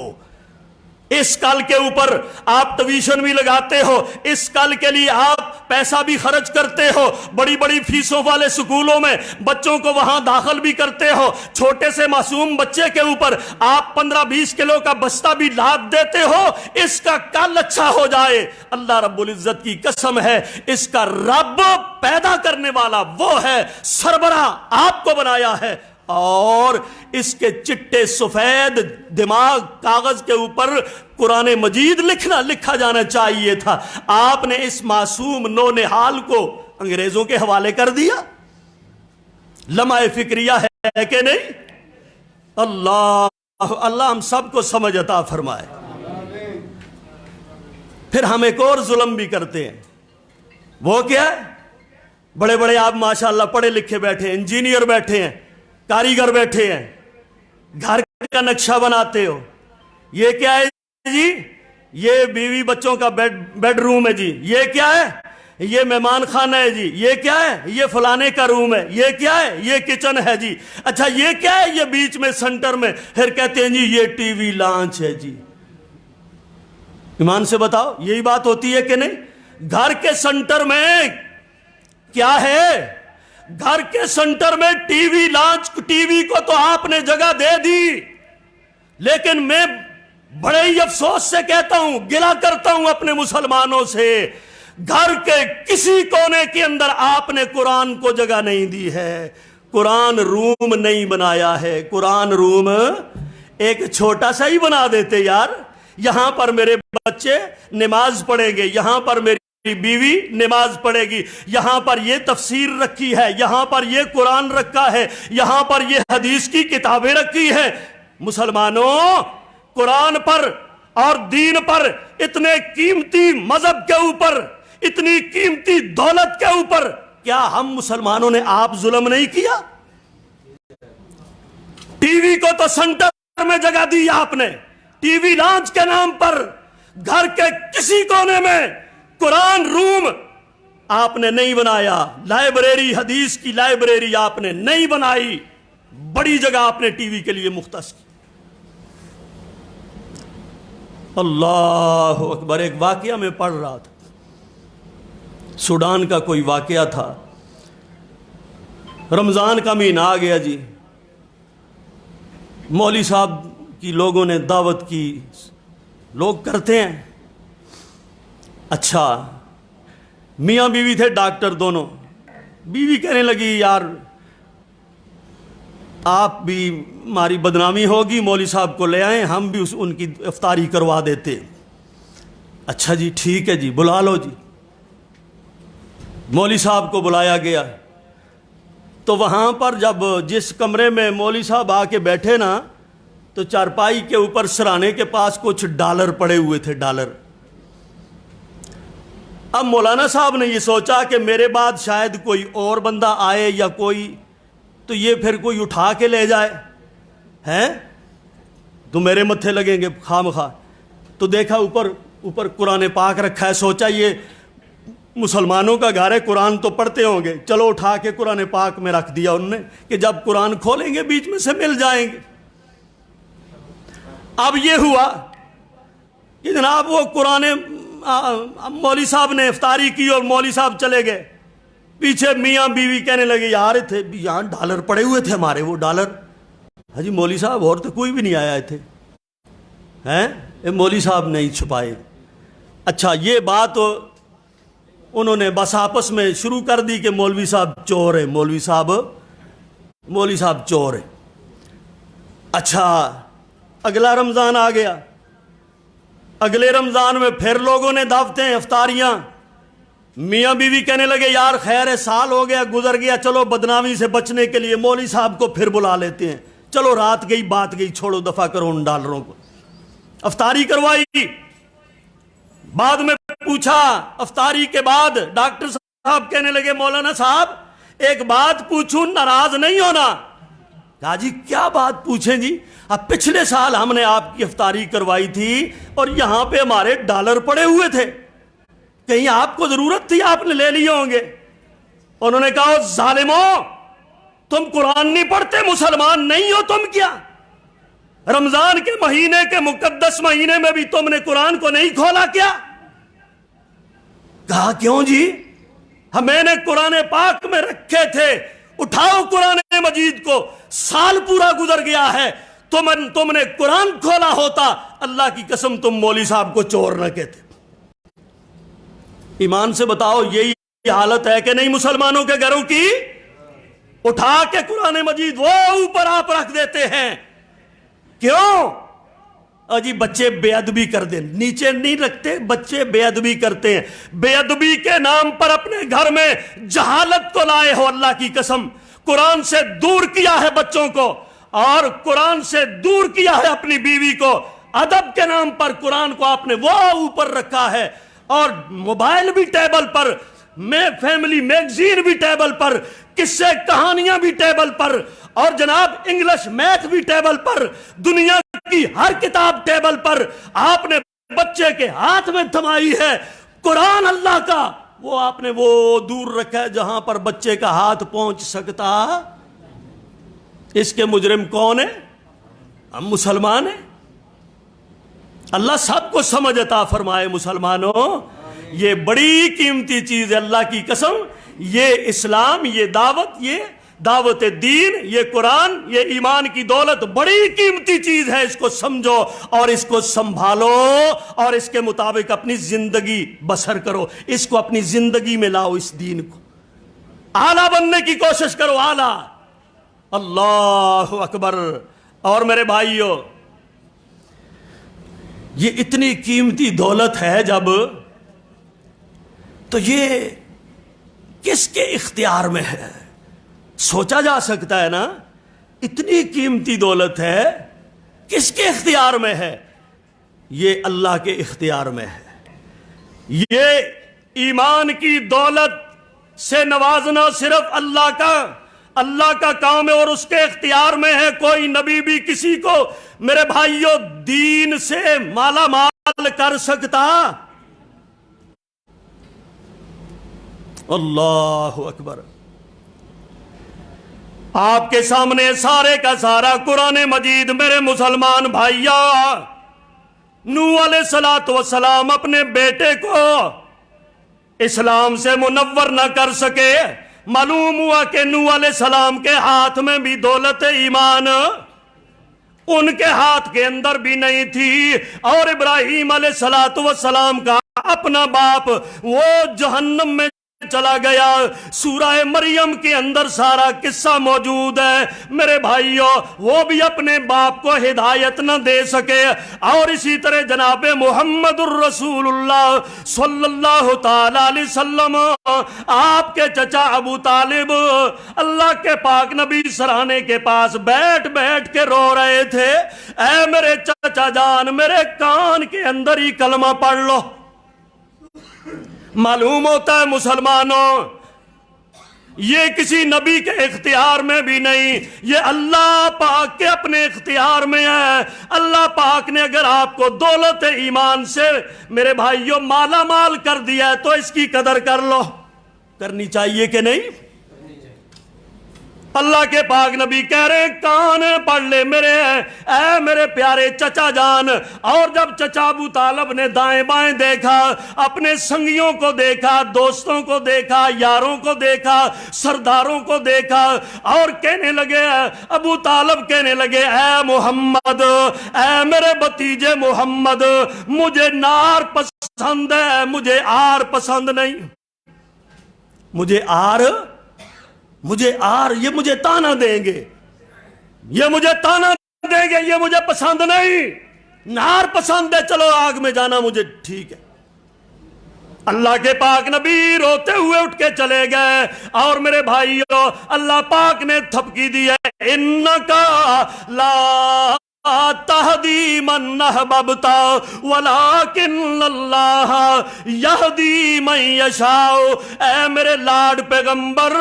اس کل کے اوپر آپ ٹیوشن بھی لگاتے ہو، اس کل کے لیے آپ پیسہ بھی خرچ کرتے ہو، بڑی بڑی فیسوں والے سکولوں میں بچوں کو وہاں داخل بھی کرتے ہو، چھوٹے سے معصوم بچے کے اوپر آپ 15-20 کلو کا بستہ بھی لاد دیتے ہو، اس کا کل اچھا ہو جائے۔ اللہ رب العزت کی قسم ہے، اس کا رب پیدا کرنے والا وہ ہے، سربراہ آپ کو بنایا ہے، اور اس کے چٹے سفید دماغ کاغذ کے اوپر قرآن مجید لکھا جانا چاہیے تھا۔ آپ نے اس معصوم نونہال کو انگریزوں کے حوالے کر دیا۔ لمحہ فکریہ ہے کہ نہیں؟ اللہ ہم سب کو سمجھ عطا فرمائے۔ پھر ہم ایک اور ظلم بھی کرتے ہیں، وہ کیا ہے؟ بڑے بڑے آپ ماشاءاللہ پڑھے لکھے بیٹھے ہیں، انجینئر بیٹھے ہیں، کاریگر بیٹھے ہیں، گھر کا نقشہ بناتے ہو، یہ کیا ہے جی؟ یہ بیوی بچوں کا بیڈ روم ہے جی، یہ کیا ہے؟ یہ مہمان خانہ ہے جی، یہ کیا ہے؟ یہ فلانے کا روم ہے، یہ کیا ہے؟ یہ کچن ہے جی، اچھا یہ کیا ہے؟ یہ بیچ میں سنٹر میں، پھر کہتے ہیں جی یہ ٹی وی لانچ ہے جی۔ ایمان سے بتاؤ یہی بات ہوتی ہے کہ نہیں؟ گھر کے سنٹر میں کیا ہے؟ گھر کے سنٹر میں T we launch, T V کو تو آپ نے جگہ دے دی، لیکن میں بڑے ہی افسوس سے کہتا ہوں، گلہ کرتا ہوں اپنے مسلمانوں سے، گھر کے کسی کونے کے اندر آپ نے قرآن کو جگہ نہیں دی ہے، قرآن روم نہیں بنایا ہے۔ قرآن روم ایک چھوٹا سا ہی بنا دیتے یار، یہاں پر میرے بچے نماز پڑھیں گے، یہاں پر میری بیوی نماز پڑھے گی، یہاں پر یہ تفسیر رکھی ہے، یہاں پر یہ قرآن رکھا ہے، یہاں پر یہ حدیث کی کتابیں رکھی ہیں۔ مسلمانوں، قرآن پر اور دین پر، اتنے قیمتی مذہب کے اوپر، اتنی قیمتی دولت کے اوپر، کیا ہم مسلمانوں نے آپ ظلم نہیں کیا؟ ٹی وی کو تو سینٹر میں جگہ دی آپ نے، ٹی وی لانچ کے نام پر گھر کے کسی کونے میں قرآن روم آپ نے نہیں بنایا، لائبریری، حدیث کی لائبریری آپ نے نہیں بنائی، بڑی جگہ آپ نے ٹی وی کے لیے مختص کی۔ اللہ اکبر۔ ایک واقعہ میں پڑھ رہا تھا، سوڈان کا کوئی واقعہ تھا، رمضان کا مہینہ آ گیا جی، مولوی صاحب کی لوگوں نے دعوت کی، لوگ کرتے ہیں، اچھا میاں بیوی تھے ڈاکٹر دونوں، بیوی کہنے لگی یار آپ بھی ہماری بدنامی ہوگی، مولوی صاحب کو لے آئیں، ہم بھی ان کی افطاری کروا دیتے ہیں۔ اچھا جی ٹھیک ہے جی، بلا لو جی۔ مولوی صاحب کو بلایا گیا تو وہاں پر جب جس کمرے میں مولوی صاحب آ کے بیٹھے نا، تو چارپائی کے اوپر سرانے کے پاس کچھ ڈالر پڑے ہوئے تھے، ڈالر۔ اب مولانا صاحب نے یہ سوچا کہ میرے بعد شاید کوئی اور بندہ آئے یا کوئی، تو یہ پھر کوئی اٹھا کے لے جائے ہیں تو میرے متھے لگیں گے خام خواہ۔ تو دیکھا اوپر قرآن پاک رکھا ہے، سوچا یہ مسلمانوں کا گھر ہے، قرآن تو پڑھتے ہوں گے، چلو اٹھا کے قرآن پاک میں رکھ دیا انہوں نے کہ جب قرآن کھولیں گے بیچ میں سے مل جائیں گے۔ اب یہ ہوا کہ جناب وہ قرآن، مولوی صاحب نے افطاری کی اور مولوی صاحب چلے گئے، پیچھے میاں بیوی کہنے لگے یار تھے یہاں ڈالر پڑے ہوئے تھے ہمارے، وہ ڈالر۔ ہاں جی مولوی صاحب اور تو کوئی بھی نہیں آیا تھے ہیں، مولوی صاحب نہیں چھپائے۔ اچھا یہ بات انہوں نے بس آپس میں شروع کر دی کہ مولوی صاحب چور ہے، مولوی صاحب چور ہے۔ اچھا اگلا رمضان آ گیا، اگلے رمضان میں پھر لوگوں نے دعوتیں، افطاریاں، میاں بیوی کہنے لگے یار خیر ہے، سال ہو گیا گزر گیا، چلو بدنامی سے بچنے کے لیے مولوی صاحب کو پھر بلا لیتے ہیں، چلو رات گئی بات گئی، چھوڑو دفع کرو ان ڈالروں کو۔ افطاری کروائی، بعد میں پوچھا افطاری کے بعد ڈاکٹر صاحب کہنے لگے مولانا صاحب ایک بات پوچھوں، ناراض نہیں ہونا؟ کہا جی کیا بات پوچھیں جی؟ اب پچھلے سال ہم نے آپ کی افطاری کروائی تھی اور یہاں پہ ہمارے ڈالر پڑے ہوئے تھے، کہیں آپ کو ضرورت تھی آپ نے لے لیے ہوں گے۔ انہوں نے کہا ظالموں تم قرآن نہیں پڑھتے، مسلمان نہیں ہو تم کیا؟ رمضان کے مہینے کے مقدس مہینے میں بھی تم نے قرآن کو نہیں کھولا کیا؟ کہا کیوں جی؟ میں نے قرآن پاک میں رکھے تھے، اٹھاؤ قرآن مجید کو، سال پورا گزر گیا ہے، تم نے قرآن کھولا ہوتا اللہ کی قسم تم مولوی صاحب کو چور نہ کہتے۔ ایمان سے بتاؤ یہی حالت ہے کہ نہیں مسلمانوں کے گھروں کی؟ اٹھا کے قرآن مجید وہ اوپر آپ رکھ دیتے ہیں، کیوں؟ جی بچے بے ادبی کر دیں، نیچے نہیں رکھتے، بچے بے ادبی کرتے ہیں، بے ادبی کے نام پر اپنے گھر میں جہالت کو لائے ہو، اللہ کی قسم قرآن سے دور کیا ہے بچوں کو، اور قرآن سے دور کیا ہے اپنی بیوی کو، ادب کے نام پر قرآن کو آپ نے وہ اوپر رکھا ہے، اور موبائل بھی ٹیبل پر، فیملی میگزین بھی ٹیبل پر، قصے کہانیاں بھی ٹیبل پر، اور جناب انگلش میتھ بھی ٹیبل پر، دنیا کی ہر کتاب ٹیبل پر، آپ نے بچے کے ہاتھ میں تھمائی ہے قرآن اللہ کا، وہ آپ نے وہ دور رکھا ہے جہاں پر بچے کا ہاتھ پہنچ سکتا۔ اس کے مجرم کون ہے؟ ہم مسلمان ہیں۔ اللہ سب کو سمجھ عطا فرمائے مسلمانوں، یہ بڑی قیمتی چیز ہے اللہ کی قسم، یہ اسلام، یہ دعوت دین، یہ قرآن، یہ ایمان کی دولت بڑی قیمتی چیز ہے، اس کو سمجھو اور اس کو سنبھالو اور اس کے مطابق اپنی زندگی بسر کرو، اس کو اپنی زندگی میں لاؤ، اس دین کو اعلیٰ بننے کی کوشش کرو، اعلیٰ۔ اللہ اکبر۔ اور میرے بھائیو یہ اتنی قیمتی دولت ہے جب، تو یہ کس کے اختیار میں ہے؟ سوچا جا سکتا ہے نا، اتنی قیمتی دولت ہے کس کے اختیار میں ہے؟ یہ اللہ کے اختیار میں ہے۔ یہ ایمان کی دولت سے نوازنا صرف اللہ کا اللہ کا کام ہے اور اس کے اختیار میں ہے. کوئی نبی بھی کسی کو میرے بھائیوں دین سے مالا مال کر سکتا؟ اللہ اکبر. آپ کے سامنے سارے کا سارا قرآن مجید میرے مسلمان بھائیا. نوح علیہ الصلوۃ والسلام اپنے بیٹے کو اسلام سے منور نہ کر سکے. معلوم ہوا کہ نوح علیہ السلام کے ہاتھ میں بھی دولت ایمان ان کے ہاتھ کے اندر بھی نہیں تھی. اور ابراہیم علیہ الصلوۃ والسلام کا اپنا باپ وہ جہنم میں چلا گیا. سورہ مریم کے اندر سارا قصہ موجود ہے میرے بھائیوں. وہ بھی اپنے باپ کو ہدایت نہ دے سکے. اور اسی طرح جناب محمد الرسول اللہ صلی اللہ تعالی علیہ وسلم آپ کے چچا ابو طالب اللہ کے پاک نبی سرانے کے پاس بیٹھ بیٹھ کے رو رہے تھے. اے میرے چچا جان میرے کان کے اندر ہی کلمہ پڑھ لو. معلوم ہوتا ہے مسلمانوں یہ کسی نبی کے اختیار میں بھی نہیں, یہ اللہ پاک کے اپنے اختیار میں ہے. اللہ پاک نے اگر آپ کو دولت ایمان سے میرے بھائیوں مالا مال کر دیا ہے تو اس کی قدر کر لو. کرنی چاہیے کہ نہیں؟ اللہ کے پاک نبی کہہ رہے ہیں کان پڑھ لے میرے اے میرے پیارے چچا جان. اور جب چچا ابو طالب نے دائیں بائیں دیکھا, اپنے سنگیوں کو دیکھا, دوستوں کو دیکھا, یاروں کو دیکھا, سرداروں کو دیکھا, اور کہنے لگے ابو طالب کہنے لگے اے محمد, اے میرے بھتیجے محمد, مجھے نار پسند ہے, مجھے آر پسند نہیں. مجھے آر یہ مجھے تانا دیں گے, یہ مجھے تانا دیں گے, یہ مجھے پسند نہیں. نار پسند ہے, چلو آگ میں جانا مجھے ٹھیک ہے. اللہ کے پاک نبی روتے ہوئے اٹھ کے چلے گئے. اور میرے بھائیو اللہ پاک نے تھپکی دی ہے انکا لا تہدی من احببت ولکن اللہ یہدی من یشاء. اے میرے لاڈ پیغمبر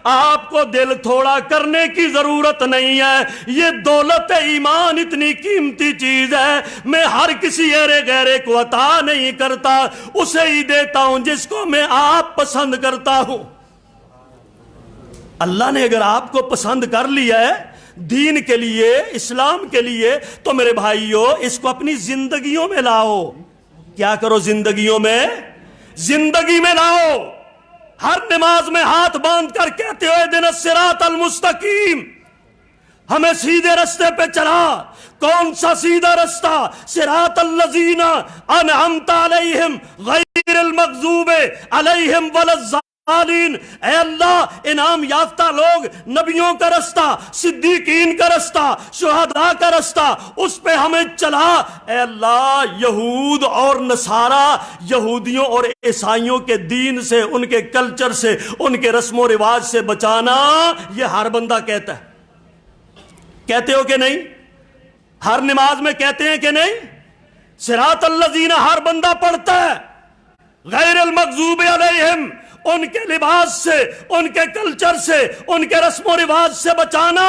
آپ کو دل تھوڑا کرنے کی ضرورت نہیں ہے. یہ دولت ایمان اتنی قیمتی چیز ہے, میں ہر کسی ایرے غیرے کو عطا نہیں کرتا, اسے ہی دیتا ہوں جس کو میں آپ پسند کرتا ہوں. اللہ نے اگر آپ کو پسند کر لیا ہے دین کے لیے, اسلام کے لیے, تو میرے بھائیوں اس کو اپنی زندگیوں میں لاؤ. کیا کرو زندگیوں میں؟ زندگی میں لاؤ. ہر نماز میں ہاتھ باندھ کر کہتے ہوئے اہدنا الصراط المستقیم, ہمیں سیدھے رستے پہ چلا. کون سا سیدھا رستہ؟ صراط الذین انعمت علیہم غیر المغضوب علیہم ولا الضالین. اے اللہ انعام یافتہ لوگ, نبیوں کا رستہ, صدیقین کا رستہ, شہداء کا رستہ, اس پہ ہمیں چلا. اے اللہ یہود اور نصارہ, یہودیوں اور عیسائیوں کے دین سے, ان کے کلچر سے, ان کے رسم و رواج سے بچانا. یہ ہر بندہ کہتا ہے. کہتے ہو کہ نہیں؟ ہر نماز میں کہتے ہیں کہ نہیں؟ صراط الذین ہر بندہ پڑھتا ہے. غیر المغضوب علیہم ان کے لباس سے, ان کے کلچر سے, ان کے رسم و رواج سے بچانا.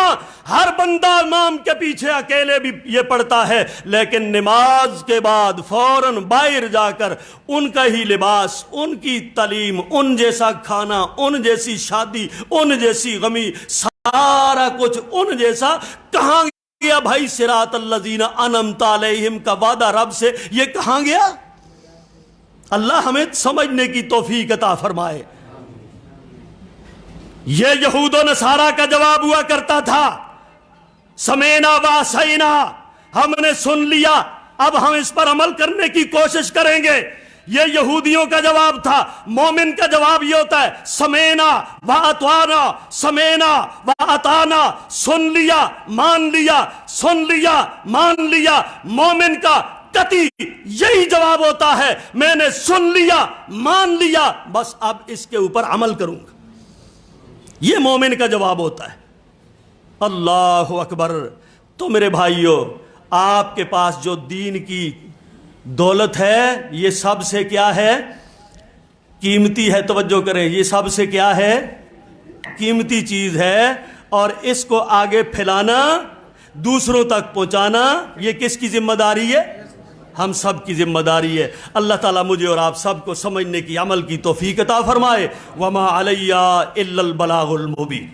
ہر بندہ امام کے پیچھے اکیلے بھی یہ پڑھتا ہے, لیکن نماز کے بعد فوراً باہر جا کر ان کا ہی لباس, ان کی تعلیم, ان جیسا کھانا, ان جیسی شادی, ان جیسی غمی, سارا کچھ ان جیسا. کہاں گیا بھائی صراط الذین انعمت علیہم کا وعدہ رب سے؟ یہ کہاں گیا؟ اللہ ہمیں سمجھنے کی توفیق عطا فرمائے. یہ یہود و نصارہ کا جواب ہوا کرتا تھا سمینا واسینا, ہم نے سن لیا اب ہم اس پر عمل کرنے کی کوشش کریں گے. یہ یہودیوں کا جواب تھا. مومن کا جواب یہ ہوتا ہے سمینا واطعنا, سمینا واطعنا, سن لیا مان لیا, سن لیا مان لیا. مومن کا قطعی یہی جواب ہوتا ہے میں نے سن لیا مان لیا, بس اب اس کے اوپر عمل کروں گا. یہ مومن کا جواب ہوتا ہے. اللہ اکبر. تو میرے بھائیوں آپ کے پاس جو دین کی دولت ہے یہ سب سے کیا ہے؟ قیمتی ہے. توجہ کریں, یہ سب سے کیا ہے؟ قیمتی چیز ہے، اور اس کو آگے پھیلانا، دوسروں تک پہنچانا، یہ کس کی ذمہ داری ہے؟ ہم سب کی ذمہ داری ہے۔ اللہ تعالیٰ مجھے اور آپ سب کو سمجھنے کی، عمل کی توفیق عطا فرمائے۔ وما علیہ الا البلاغ المبین۔